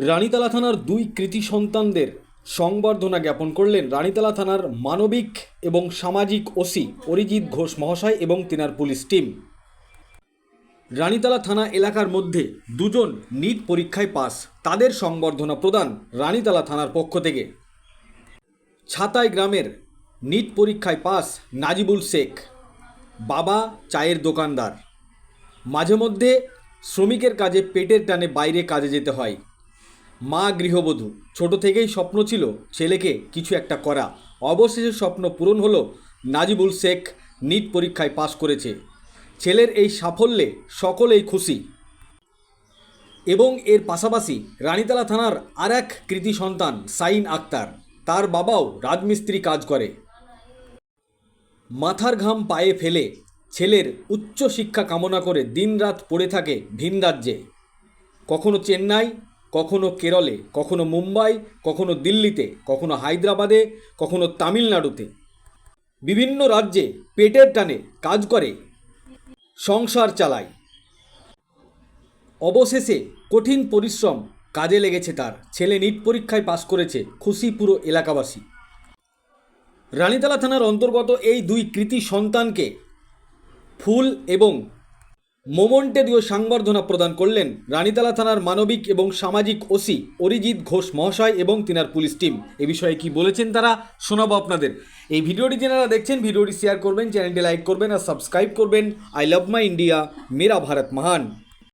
রানীতলা থানার দুই কৃতী সন্তানদের সংবর্ধনা জ্ঞাপন করলেন রানীতলা থানার মানবিক এবং সামাজিক ওসি অরিজিৎ ঘোষ মহাশয় এবং তিনার পুলিশ টিম। রানীতলা থানা এলাকার মধ্যে দুজন নিট পরীক্ষায় পাস, তাদের সংবর্ধনা প্রদান রানীতলা থানার পক্ষ থেকে। ছাতাই গ্রামের নিট পরীক্ষায় পাস নাজিবুল শেখ, বাবা চায়ের দোকানদার, মাঝে মধ্যে শ্রমিকের কাজে পেটের টানে বাইরে কাজে যেতে হয়। মা গৃহবধূ, ছোট থেকেই স্বপ্ন ছিল ছেলেকে কিছু একটা করা। অবশেষে স্বপ্ন পূরণ হলো। নাজিবুল শেখ নিট পরীক্ষায় পাশ করেছে। ছেলের এই সাফল্যে সকলেই খুশি। এবং এর পাশাপাশি রানীতলা থানার আর এক কৃতী সন্তান শাহিন আক্তার, তার বাবাও রাজমিস্ত্রি কাজ করে। মাথার ঘাম পায়ে ফেলে ছেলের উচ্চ শিক্ষা কামনা করে দিনরাত পড়ে থাকে ভিন রাজ্যে, কখনো চেন্নাই, কখনো কেরলে, কখনো মুম্বাই, কখনো দিল্লিতে, কখনো হায়দ্রাবাদে, কখনো তামিলনাড়ুতে। বিভিন্ন রাজ্যে পেটের টানে কাজ করে সংসার চালায়। অবশেষে কঠিন পরিশ্রম কাজে লেগেছে তার। ছেলে নিট পরীক্ষায় পাশ করেছে, খুশি পুরো এলাকাবাসী। রানীতলা থানার অন্তর্গত এই দুই কৃতী সন্তানকে ফুল এবং মোমেন্টে দিয়ে সংবর্ধনা প্রদান করলেন রানীতলা থানার মানবিক এবং সামাজিক ওসি অরিজিৎ ঘোষ মহাশয় এবং তিনার পুলিশ টিম। এ বিষয়ে কি বলেছেন তারা শোনাবো আপনাদের। এই ভিডিওটি যারা দেখছেন ভিডিওটি শেয়ার করবেন, চ্যানেলটি লাইক করবেন আর সাবস্ক্রাইব করবেন। আই লাভ মাই ইন্ডিয়া, মেরা ভারত মহান।